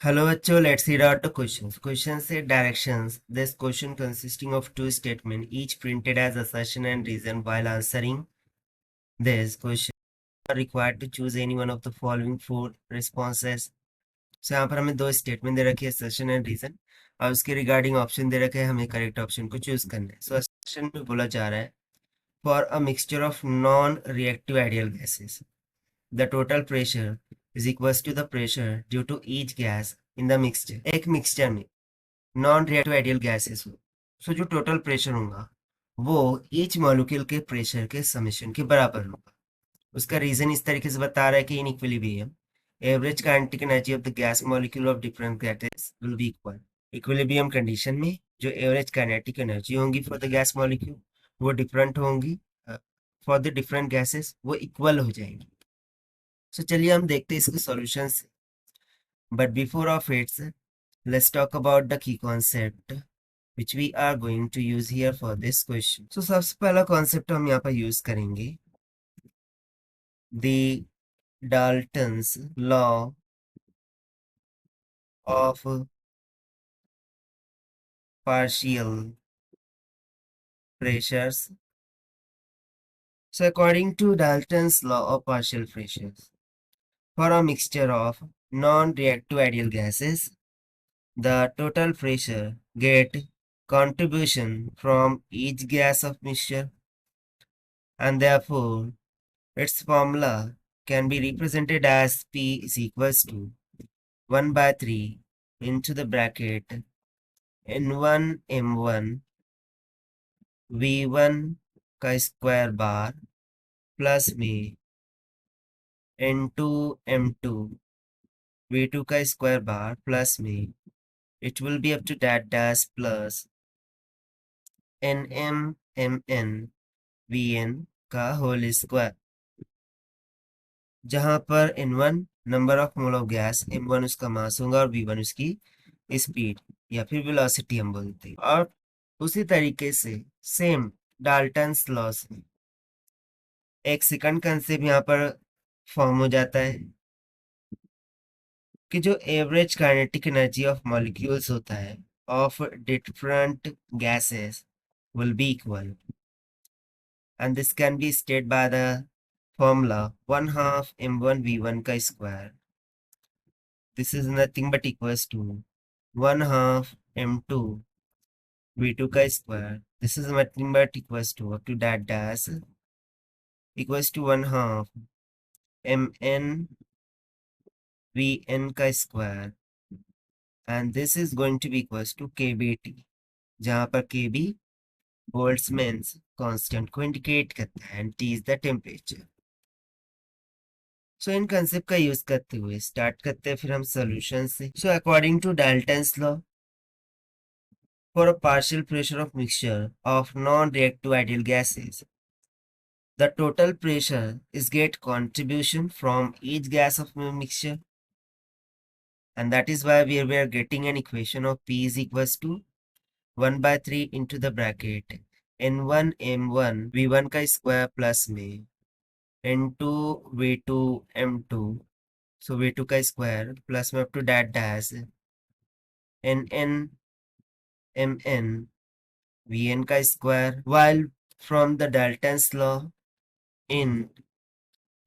Hello बच्चों, let's read out the questions. Question say directions. This question consisting of two statements, each printed as assertion and reason. While answering this question, you are required to choose any one of the following four responses. So यहाँ पर हमें दो statement दे रखी है, assertion and reason, और उसके regarding option दे रखे हैं, हमें करेक्ट ऑप्शन को चूज करना है. So assertion में बोला जा रहा है for a mixture of non-reactive ideal gases, the total pressure is equals to the pressure due to each gas in the mixture. एक मिक्सचर में नॉन रिएक्टिव आइडियल गैसेस हो, सो जो टोटल प्रेशर होगा वो ईच मॉलिक्यूल के pressure के summation के बराबर होगा. उसका रीजन इस तरीके से बता रहा है कि in equilibrium average kinetic energy of the gas molecule of different gases will be equal. Equilibrium condition में जो एवरेज काइनेटिक एनर्जी होंगी फॉर द गैस मॉलिक्यूल वो डिफरेंट होंगी, फॉर द डिफरेंट गैसेस वो इक्वल हो जाएंगी. सो चलिए हम देखते हैं इसके solutions. But before of its, let's talk about the key concept which we are going to use here for this question. So सबसे पहला concept हम यहाँ पर use करेंगे the Dalton's law of partial pressures. So according to Dalton's law of partial pressures, for a mixture of non-reactive ideal gases, the total pressure get contribution from each gas of mixture, and therefore its formula can be represented as P is equals to 1 by 3 into the bracket N1 M1 V1 का square bar plus में N2 M2 V2 का square bar plus में it will be up to that dash plus NM MN VN का whole square, जहां पर N1 number of mole of gas, M1 उसका मास होगा और V1 उसकी स्पीड या फिर वेलोसिटी हम बोलते हैं. और उसी तरीके से सेम डाल्टन्स लॉ से एक सेकंड कंसेप्ट यहाँ पर फॉर्म हो जाता है कि जो average kinetic energy of molecules होता है of different gases will be equal, and this can be stated by the formula 1 half m1 v1 का square. This is nothing but equals to 1 half m2 v2 का square. This is nothing but equals to up to that dash equals to 1 half mn vn का square, and this is going to be equals to kbt, जहां पर kb Boltzmann's constant को indicate करता है and T is the temperature. So इन concept का use करते हुए स्टार्ट करते हैं फिर हम सॉल्यूशन से. So according to Dalton's law, for a partial pressure of mixture of non reactive ideal gases, the total pressure is get contribution from each gas of mixture, and that is why we are getting an equation of P is equals to 1 by 3 into the bracket N1 M1 V1 का square plus में N2 V2 M2, so V2 का square plus में up to that dash NN MN Vn का square. while from the Dalton's law, in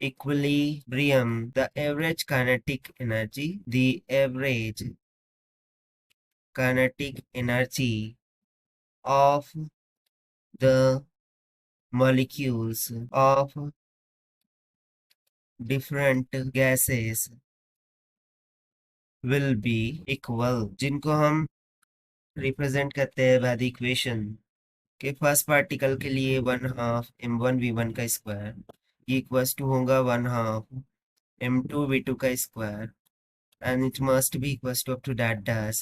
equilibrium, the average kinetic energy of the molecules of different gases will be equal, जिनको हम represent करते हैं by the equation के first particle के लिए 1 half m1 v1 का square ये equals to होगा 1 हाफ m2 v2 का square, and it must be equals to up to that dash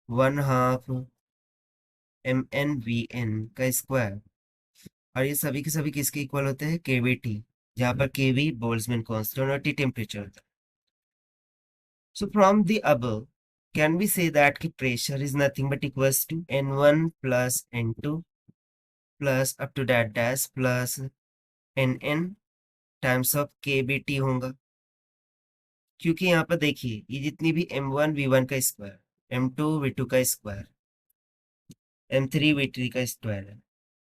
1 half mn vn का स्क्वायर. और ये सभी के सभी किसके इक्वल होते हैं? kVt, जहां पर kV बोल्ट्जमैन कांस्टेंट और T टेम्परेचर होता है. So from the above, can we say that ki pressure is nothing but equals to N1 plus N2 plus up to that dash plus NN times of kBt होगा. क्योंकि यहाँ पर देखिए ये जितनी भी m1 v1 का स्क्वायर, m2 v2 का स्क्वायर, m3 v3 का स्क्वायर है,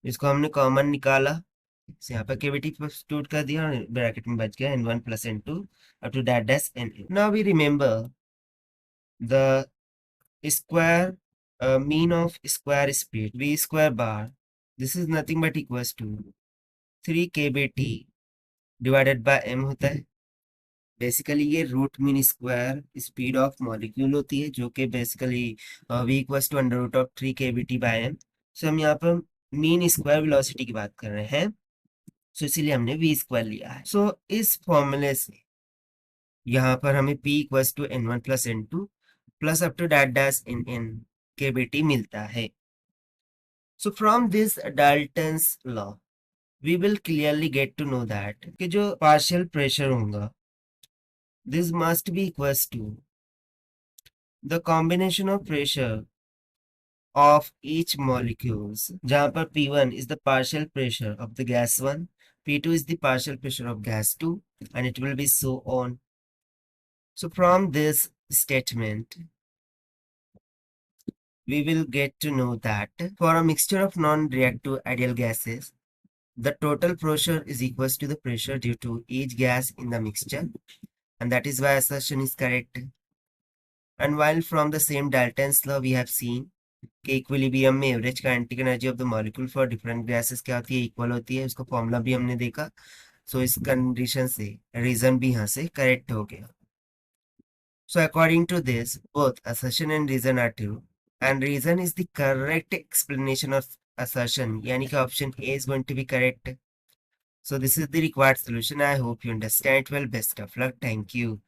इसको हमने कॉमन निकाला, इसे यहाँ पर केविटी सब्स्टिट्यूट कर दिया और ब्रैकेट में बच गया n1 plus n2 up to that dash n. Now we remember the square mean of square speed v square bar. This is nothing but equals to 3 kbt divided by m होता है. Basically ये root mean square speed of molecule होती है, जो कि basically v equals to under root of 3 kbt by m. सो हम यहाँ पर मीन स्क्वायर वेलोसिटी की बात कर रहे हैं, सो इसीलिए हमने v स्क्वायर लिया है. सो इस फॉर्मूले से यहाँ पर हमें p equals to n1 plus n2 plus up to that dash n kbt मिलता है. So from this Dalton's law we will clearly get to know that कि जो partial pressure होगा this must be equals to the combination of pressure of each molecules, जहाँ पर P1 is the partial pressure of the gas 1, P2 is the partial pressure of gas 2, and it will be so on. So from this statement we will get to know that for a mixture of non-reactive ideal gases, the total pressure is equals to the pressure due to each gas in the mixture, and that is why assertion is correct. And while from the same Dalton's law we have seen कि equilibrium में average kinetic energy of the molecule for different gases क्या होती है, equal होती है, उसका formula भी हमने देखा. सो इस कंडीशन से रीजन भी यहाँ से करेक्ट हो गया. So according to this both assertion and reason are true, and reason is the correct explanation of assertion, यानी कि option A is going to be correct. So this is the required solution. I hope you understand it well. Best of luck. Thank you.